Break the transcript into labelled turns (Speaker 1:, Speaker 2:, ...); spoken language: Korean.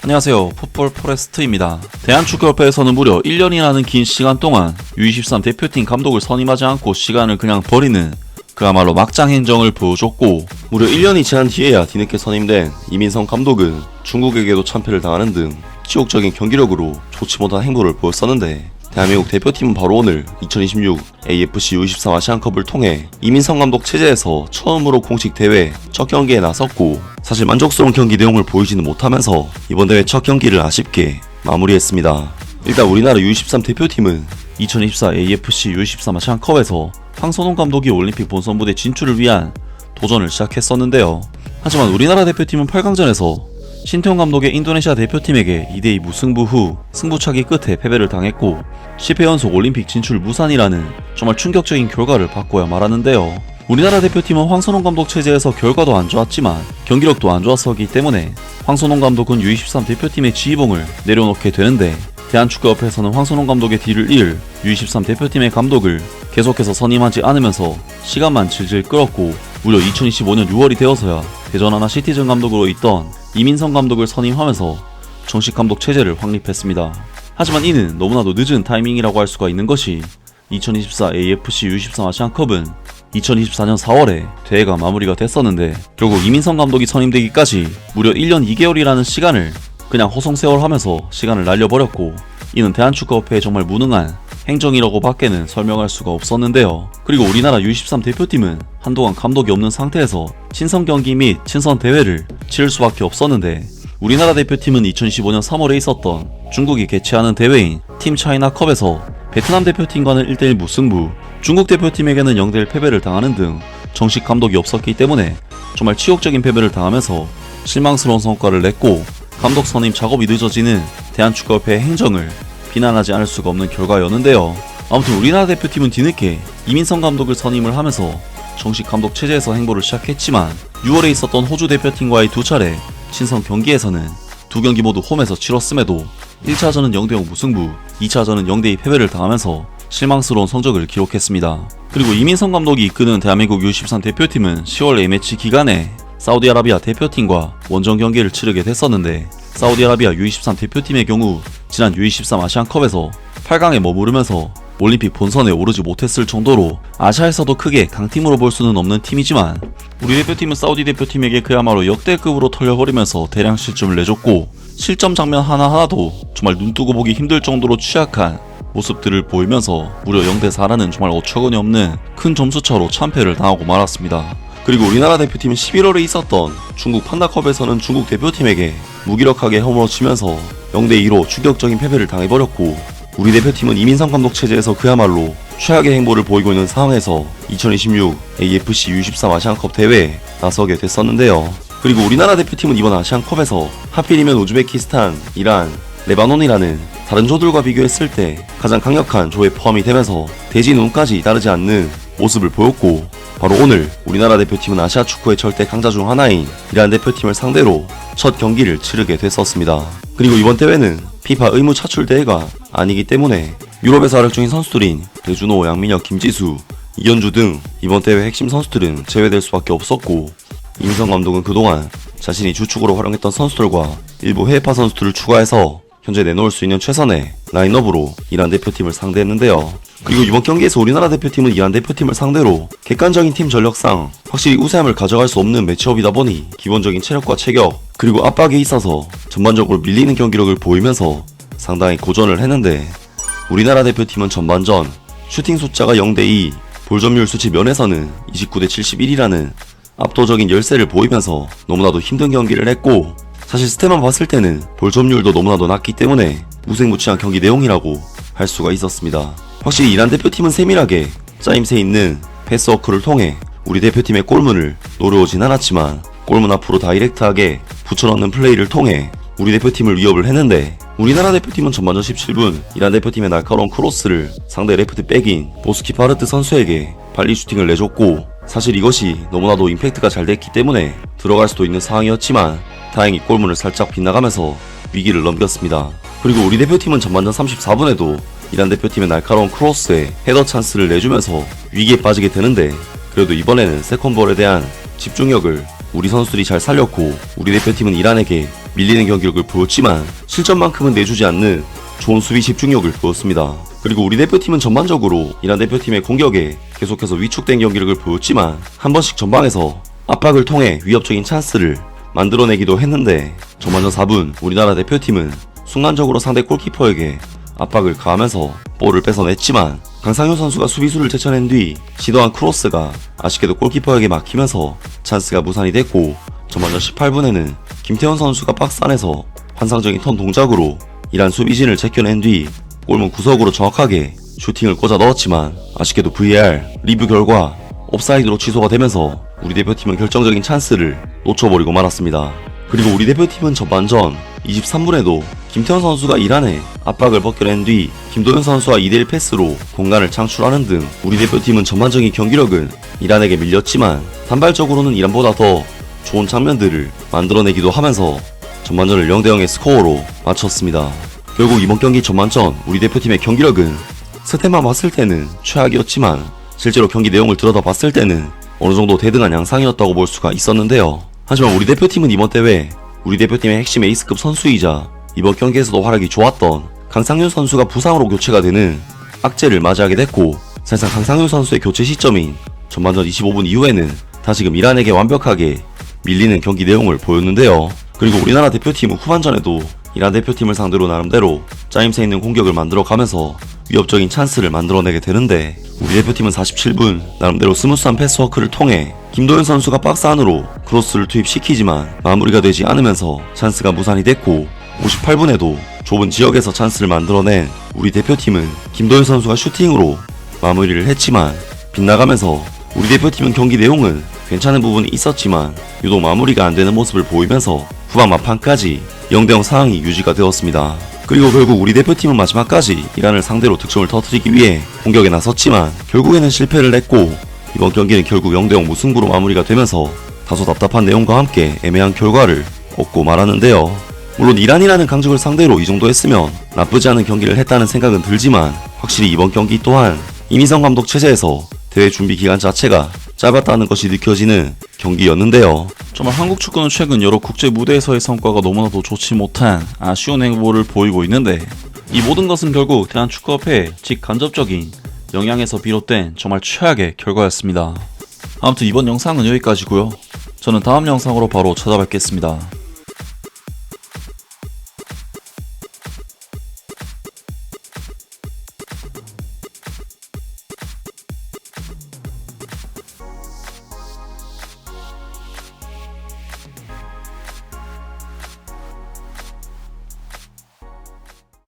Speaker 1: 안녕하세요. 풋볼 포레스트입니다. 대한축구협회에서는 무려 1년이라는 긴 시간 동안 U23 대표팀 감독을 선임하지 않고 시간을 그냥 버리는 그야말로 막장 행정을 보여줬고,
Speaker 2: 무려 1년이 지난 뒤에야 뒤늦게 선임된 이민성 감독은 중국에게도 참패를 당하는 등 치욕적인 경기력으로 좋지 못한 행보를 보였었는데, 대한민국 대표팀은 바로 오늘 2026 AFC U23 아시안컵을 통해 이민성 감독 체제에서 처음으로 공식 대회 첫 경기에 나섰고, 사실 만족스러운 경기 내용을 보이지는 못하면서 이번 대회 첫 경기를 아쉽게 마무리했습니다. 일단 우리나라 U23 대표팀은
Speaker 1: 2024 AFC U23 아시안컵에서 황선홍 감독이 올림픽 본선 무대 진출을 위한 도전을 시작했었는데요. 하지만 우리나라 대표팀은 8강전에서 신태용 감독의 인도네시아 대표팀에게 2대2 무승부 후 승부차기 끝에 패배를 당했고, 10회 연속 올림픽 진출 무산이라는 정말 충격적인 결과를 받고야 말았는데요. 우리나라 대표팀은 황선홍 감독 체제에서 결과도 안 좋았지만 경기력도 안 좋았었기 때문에 황선홍 감독은 U23 대표팀의 지휘봉을 내려놓게 되는데, 대한축구협회에서는 황선홍 감독의 뒤를 이을 U23 대표팀의 감독을 계속해서 선임하지 않으면서 시간만 질질 끌었고, 무려 2025년 6월이 되어서야 대전 하나 시티즌 감독으로 있던 이민성 감독을 선임하면서 정식 감독 체제를 확립했습니다. 하지만 이는 너무나도 늦은 타이밍이라고 할 수가 있는 것이, 2024 AFC U23 아시안컵은 2024년 4월에 대회가 마무리가 됐었는데, 결국 이민성 감독이 선임되기까지 무려 1년 2개월이라는 시간을 그냥 허송세월하면서 시간을 날려버렸고, 이는 대한축구협회의 정말 무능한 행정이라고 밖에는 설명할 수가 없었는데요. 그리고 우리나라 U23 대표팀은 한동안 감독이 없는 상태에서 친선 경기 및 친선 대회를 치를 수밖에 없었는데, 우리나라 대표팀은 2015년 3월에 있었던 중국이 개최하는 대회인 팀 차이나컵에서 베트남 대표팀과는 1대1 무승부, 중국 대표팀에게는 0대1 패배를 당하는 등 정식 감독이 없었기 때문에 정말 치욕적인 패배를 당하면서 실망스러운 성과를 냈고, 감독 선임 작업이 늦어지는 대한축구협회의 행정을 비난하지 않을 수가 없는 결과였는데요. 아무튼 우리나라 대표팀은 뒤늦게 이민성 감독을 선임을 하면서 정식 감독 체제에서 행보를 시작했지만, 6월에 있었던 호주 대표팀과의 두 차례 친선 경기에서는 두 경기 모두 홈에서 치렀음에도 1차전은 0대0 무승부, 2차전은 0대2 패배를 당하면서 실망스러운 성적을 기록했습니다. 그리고 이민성 감독이 이끄는 대한민국 U23 대표팀은 10월 A매치 기간에 사우디아라비아 대표팀과 원정 경기를 치르게 됐었는데, 사우디아라비아 U23 대표팀의 경우 지난 U23 아시안컵에서 8강에 머무르면서 올림픽 본선에 오르지 못했을 정도로 아시아에서도 크게 강팀으로 볼 수는 없는 팀이지만, 우리 대표팀은 사우디 대표팀에게 그야말로 역대급으로 털려버리면서 대량 실점을 내줬고, 실점 장면 하나하나도 정말 눈뜨고 보기 힘들 정도로 취약한 모습들을 보이면서 무려 0대4라는 정말 어처구니 없는 큰 점수차로 참패를 당하고 말았습니다.
Speaker 2: 그리고 우리나라 대표팀은 11월에 있었던 중국 판다컵에서는 중국 대표팀에게 무기력하게 허물어치면서 0대2로 충격적인 패배를 당해버렸고, 우리 대표팀은 이민성 감독 체제에서 그야말로 최악의 행보를 보이고 있는 상황에서 2026 AFC U23 아시안컵 대회에 나서게 됐었는데요. 그리고 우리나라 대표팀은 이번 아시안컵에서 하필이면 우즈베키스탄, 이란, 레바논이라는 다른 조들과 비교했을 때 가장 강력한 조에 포함이 되면서 대지 눈까지 따르지 않는 모습을 보였고, 바로 오늘 우리나라 대표팀은 아시아 축구의 절대 강자 중 하나인 이란 대표팀을 상대로 첫 경기를 치르게 됐었습니다. 그리고 이번 대회는 피파 의무 차출 대회가 아니기 때문에 유럽에서 활약 중인 선수들인 배준호, 양민혁, 김지수, 이현주 등 이번 대회 핵심 선수들은 제외될 수밖에 없었고, 이민성 감독은 그동안 자신이 주축으로 활용했던 선수들과 일부 해외파 선수들을 추가해서 현재 내놓을 수 있는 최선의 라인업으로 이란 대표팀을 상대했는데요. 그리고 이번 경기에서 우리나라 대표팀은 이란 대표팀을 상대로 객관적인 팀 전력상 확실히 우세함을 가져갈 수 없는 매치업이다 보니 기본적인 체력과 체격, 그리고 압박에 있어서 전반적으로 밀리는 경기력을 보이면서 상당히 고전을 했는데, 우리나라 대표팀은 전반전 슈팅 숫자가 0대2, 볼 점유율 수치 면에서는 29대 71이라는 압도적인 열세를 보이면서 너무나도 힘든 경기를 했고, 사실 스탯만 봤을 때는 볼 점유율도 너무나도 낮기 때문에 무색무취한 경기 내용이라고 할 수가 있었습니다. 확실히 이란 대표팀은 세밀하게 짜임새 있는 패스워크를 통해 우리 대표팀의 골문을 노려오진 않았지만, 골문 앞으로 다이렉트하게 붙여넣는 플레이를 통해 우리 대표팀을 위협을 했는데, 우리나라 대표팀은 전반전 17분 이란 대표팀의 날카로운 크로스를 상대 레프트 백인 보스키 파르트 선수에게 발리 슈팅을 내줬고, 사실 이것이 너무나도 임팩트가 잘 됐기 때문에 들어갈 수도 있는 상황이었지만 다행히 골문을 살짝 빗나가면서 위기를 넘겼습니다. 그리고 우리 대표팀은 전반전 34분에도 이란 대표팀의 날카로운 크로스에 헤더 찬스를 내주면서 위기에 빠지게 되는데, 그래도 이번에는 세컨볼에 대한 집중력을 우리 선수들이 잘 살렸고, 우리 대표팀은 이란에게 밀리는 경기력을 보였지만 실점만큼은 내주지 않는 좋은 수비 집중력을 보였습니다. 그리고 우리 대표팀은 전반적으로 이란 대표팀의 공격에 계속해서 위축된 경기력을 보였지만 한 번씩 전방에서 압박을 통해 위협적인 찬스를 만들어내기도 했는데 전반전 4분 우리나라 대표팀은 순간적으로 상대 골키퍼에게 압박을 가하면서 볼을 뺏어냈지만 강상효 선수가 수비수를 제쳐낸 뒤 시도한 크로스가 아쉽게도 골키퍼에게 막히면서 찬스가 무산이 됐고 전반전 18분에는 김태원 선수가 박스 안에서 환상적인 턴 동작으로 이란 수비진을 제껴낸 뒤 골문 구석으로 정확하게 슈팅을 꽂아 넣었지만 아쉽게도 VAR 리뷰 결과 옵사이드로 취소가 되면서 우리 대표팀은 결정적인 찬스를 놓쳐버리고 말았습니다. 그리고 우리 대표팀은 전반전 23분에도 김태원 선수가 이란의 압박을 벗겨낸 뒤 김도현 선수와 2대1 패스로 공간을 창출하는 등 우리 대표팀은 전반적인 경기력은 이란에게 밀렸지만 단발적으로는 이란보다 더 좋은 장면들을 만들어내기도 하면서 전반전을 0대0의 스코어로 마쳤습니다. 결국 이번 경기 전반전 우리 대표팀의 경기력은 스탯만 봤을 때는 최악이었지만 실제로 경기 내용을 들여다봤을 때는 어느 정도 대등한 양상이었다고 볼 수가 있었는데요. 하지만 우리 대표팀은 이번 대회 우리 대표팀의 핵심 에이스급 선수이자 이번 경기에서도 활약이 좋았던 강상윤 선수가 부상으로 교체가 되는 악재를 맞이하게 됐고 사실상 강상윤 선수의 교체 시점인 전반전 25분 이후에는 다시금 이란에게 완벽하게 밀리는 경기 내용을 보였는데요. 그리고 우리나라 대표팀은 후반전에도 이란 대표팀을 상대로 나름대로 짜임새 있는 공격을 만들어가면서 위협적인 찬스를 만들어내게 되는데 우리 대표팀은 47분 나름대로 스무스한 패스워크를 통해 김도현 선수가 박스 안으로 크로스를 투입시키지만 마무리가 되지 않으면서 찬스가 무산이 됐고 58분에도 좁은 지역에서 찬스를 만들어낸 우리 대표팀은 김도현 선수가 슈팅으로 마무리를 했지만 빗나가면서 우리 대표팀은 경기 내용은 괜찮은 부분이 있었지만 유독 마무리가 안 되는 모습을 보이면서 후반 막판까지 0대0 상황이 유지가 되었습니다. 그리고 결국 우리 대표팀은 마지막까지 이란을 상대로 득점을 터뜨리기 위해 공격에 나섰지만 결국에는 실패를 했고 이번 경기는 결국 0대0 무승부로 마무리가 되면서 다소 답답한 내용과 함께 애매한 결과를 얻고 말았는데요. 물론 이란이라는 강적을 상대로 이 정도 했으면 나쁘지 않은 경기를 했다는 생각은 들지만 확실히 이번 경기 또한 이민성 감독 체제에서 대회 준비 기간 자체가 짧았다는 것이 느껴지는 경기였는데요.
Speaker 1: 정말 한국 축구는 최근 여러 국제 무대에서의 성과가 너무나도 좋지 못한 아쉬운 행보를 보이고 있는데 이 모든 것은 결국 대한축구협회의 직간접적인 영향에서 비롯된 정말 최악의 결과였습니다. 아무튼 이번 영상은 여기까지고요. 저는 다음 영상으로 바로 찾아뵙겠습니다.